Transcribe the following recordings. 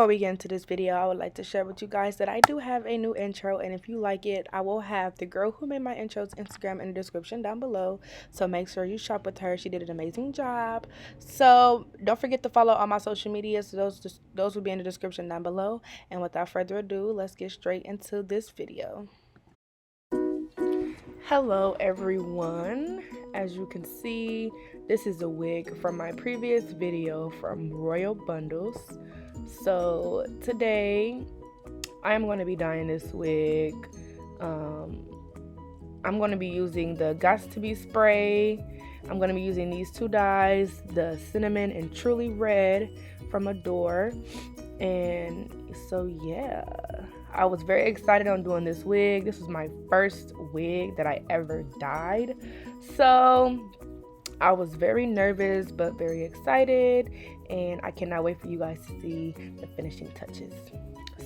Before we get into this video, I would like to share with you guys that I do have a new intro, and if you like it, I will have the girl who made my intro's Instagram in the description down below, so make sure you shop with her. She did an amazing job. So don't forget to follow all my social media, so those will be in the description down below. And without further ado, let's get straight into this video. Hello everyone, as you can see, this is a wig from my previous video from Royalbundles. So today I am going to be dyeing this wig. I'm going to be using the Gots to Be spray. I'm going to be using these two dyes, the cinnamon and truly red from Adore. And so yeah, I was very excited on doing this wig. This was my first wig that I ever dyed, so I was very nervous but very excited, and I cannot wait for you guys to see the finishing touches.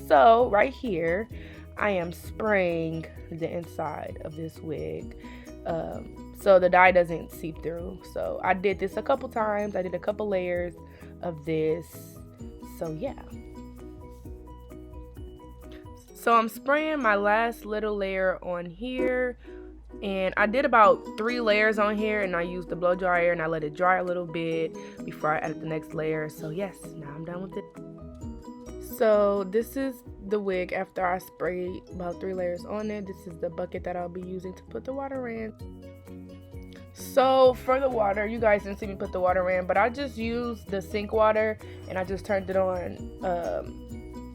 So right here I am spraying the inside of this wig so the dye doesn't seep through. So I did this a couple times. I did a couple layers of this, so yeah. So I'm spraying my last little layer on here, and I did about 3 layers on here, and I used the blow dryer and I let it dry a little bit before I added the next layer. So yes, now I'm done with it. So this is the wig after I sprayed about 3 layers on it. This is the bucket that I'll be using to put the water in. So for the water, you guys didn't see me put the water in, but I just used the sink water and I just turned it on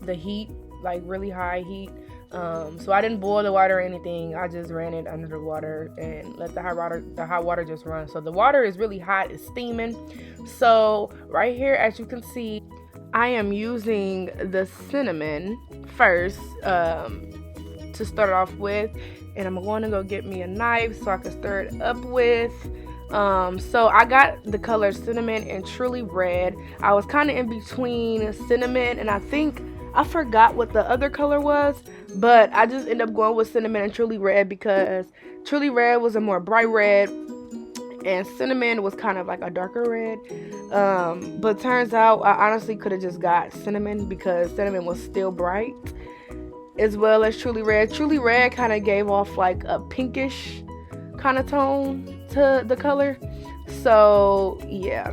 the heat, like really high heat. So I didn't boil the water or anything. I just ran it under the water and let the hot water just run. So the water is really hot, it's steaming. So right here, as you can see, I am using the cinnamon first to start off with, and I'm going to go get me a knife so I can stir it up with. So I got the color cinnamon and truly red. I was kind of in between cinnamon and I forgot what the other color was, but I just ended up going with cinnamon and truly red because truly red was a more bright red and cinnamon was kind of like a darker red. But turns out I honestly could have just got cinnamon because cinnamon was still bright, as well as truly red. Truly red kind of gave off like a pinkish kind of tone to the color. So yeah.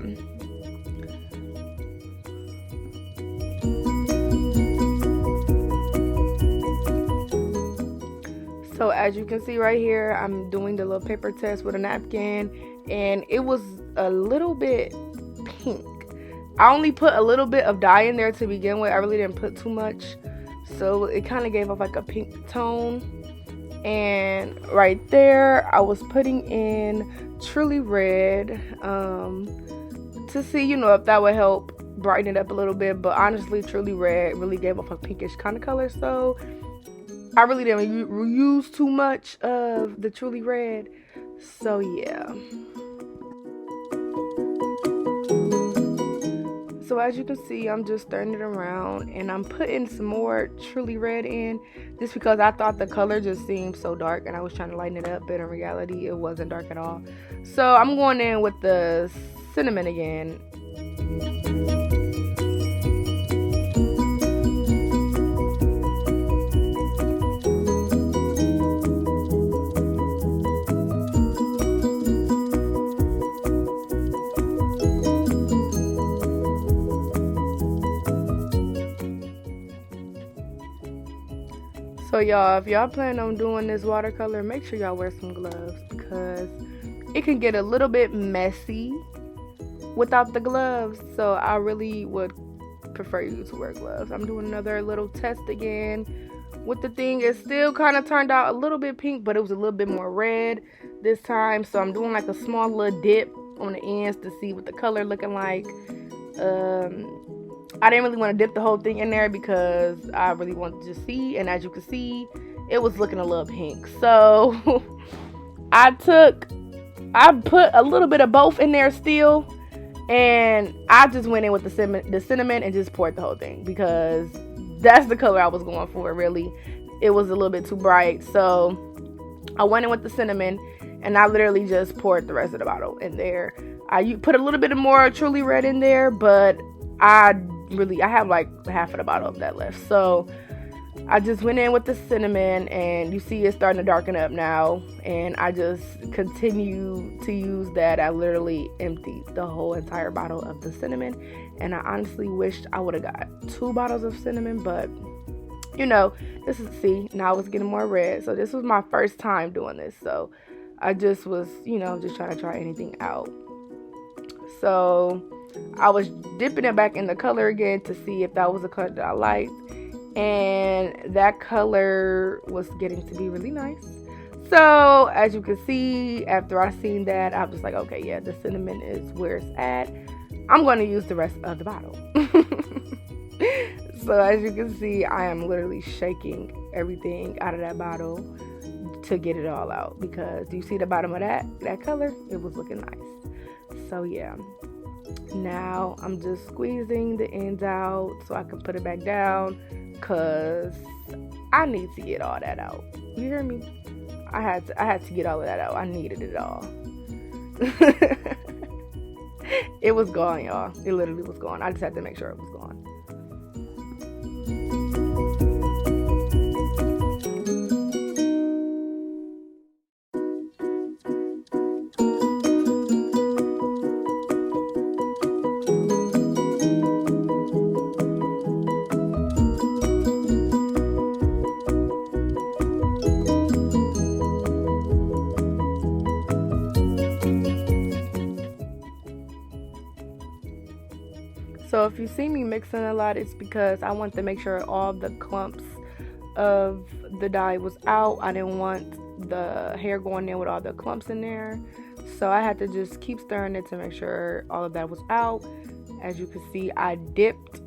So as you can see right here, I'm doing the little paper test with a napkin, and it was a little bit pink. I only put a little bit of dye in there to begin with. I really didn't put too much, so it kind of gave off like a pink tone. And right there I was putting in truly red to see, you know, if that would help brighten it up a little bit. But honestly, truly red really gave off a pinkish kind of color, so I really didn't use too much of the truly red. So yeah. So as you can see, I'm just stirring it around, and I'm putting some more truly red in just because I thought the color just seemed so dark and I was trying to lighten it up, but in reality it wasn't dark at all. So I'm going in with the cinnamon again. So y'all, if y'all plan on doing this watercolor, make sure y'all wear some gloves because it can get a little bit messy without the gloves. So I really would prefer you to wear gloves. I'm doing another little test again with the thing. It still kind of turned out a little bit pink, but it was a little bit more red this time. So I'm doing like a small little dip on the ends to see what the color looking like. I didn't really want to dip the whole thing in there because I really wanted to see, and as you can see, it was looking a little pink. So I put a little bit of both in there still, and I just went in with the cinnamon and just poured the whole thing because that's the color I was going for. Really, it was a little bit too bright, so I went in with the cinnamon and I literally just poured the rest of the bottle in there. I put a little bit more truly red in there, but I really, I have like half of the bottle of that left. So I just went in with the cinnamon, and you see it's starting to darken up now, and I just continue to use that. I literally emptied the whole entire bottle of the cinnamon, and I honestly wished I would have got 2 bottles of cinnamon, but you know, this is, see, now it's getting more red. So this was my first time doing this, so I just was, just trying to try anything out. So I was dipping it back in the color again to see if that was a color that I liked, and that color was getting to be really nice. So as you can see, after I seen that, I was just like, okay, yeah, the cinnamon is where it's at. I'm going to use the rest of the bottle. So as you can see, I am literally shaking everything out of that bottle to get it all out, because do you see the bottom of that color? It was looking nice. So yeah, now I'm just squeezing the ends out so I can put it back down, because I need to get all that out. You hear me? I had to get all of that out. I needed it all. It was gone, y'all. It literally was gone. I just had to make sure it was gone. So if you see me mixing a lot, it's because I want to make sure all the clumps of the dye was out. I didn't want the hair going in with all the clumps in there. So I had to just keep stirring it to make sure all of that was out. As you can see, I dipped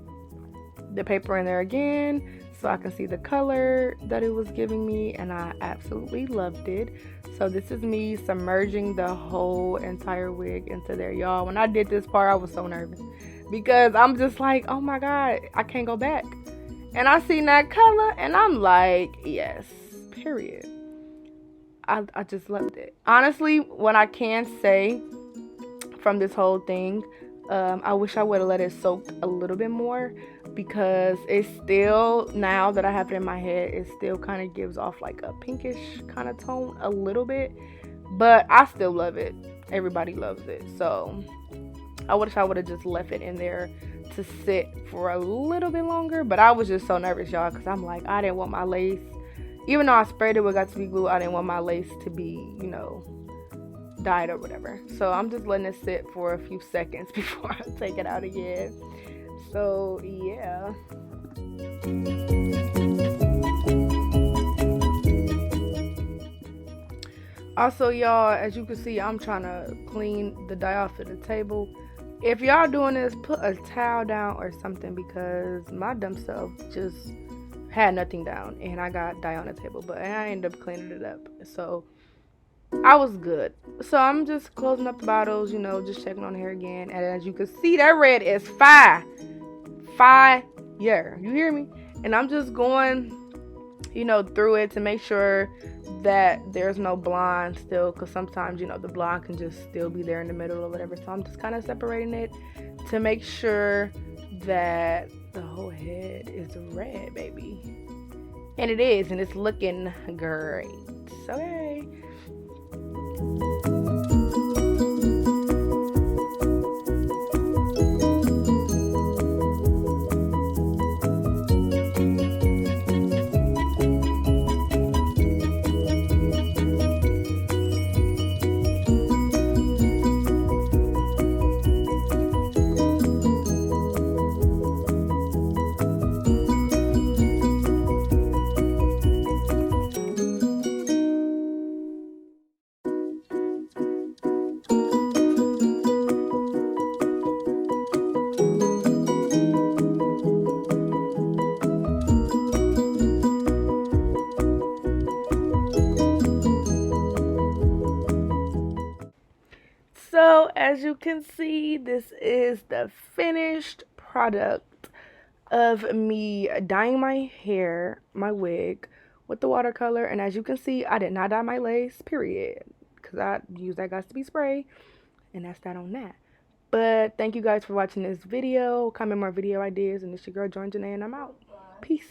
the paper in there again so I can see the color that it was giving me, and I absolutely loved it. So this is me submerging the whole entire wig into there, y'all. When I did this part, I was so nervous, because I'm just like, oh my God, I can't go back. And I seen that color, and I'm like, yes, period. I just loved it. Honestly, what I can say from this whole thing, I wish I would have let it soak a little bit more, because it's still, now that I have it in my head, it still kind of gives off like a pinkish kind of tone a little bit, but I still love it. Everybody loves it. So I wish I would have just left it in there to sit for a little bit longer, but I was just so nervous, y'all, because I'm like, I didn't want my lace, even though I sprayed it with Got to Be Glue, I didn't want my lace to be, dyed or whatever. So I'm just letting it sit for a few seconds before I take it out again. So yeah. Also, y'all, as you can see, I'm trying to clean the dye off of the table. If y'all doing this, put a towel down or something, because my dumb self just had nothing down and I got dye on the table, but I ended up cleaning it up. So I was good. So I'm just closing up the bottles, just checking on the hair again. And as you can see, that red is fire. You hear me? And I'm just going, through it to make sure that there's no blonde still, because sometimes, the blonde can just still be there in the middle or whatever. So I'm just kind of separating it to make sure that the whole head is red, baby. And it is, and it's looking great. So hey. So as you can see, this is the finished product of me dyeing my hair, my wig, with the watercolor. And as you can see, I did not dye my lace, period, because I used that Got to Be spray, and that's that on that. But thank you guys for watching this video. Comment more video ideas, and it's your girl Join Janae, and I'm out. Peace.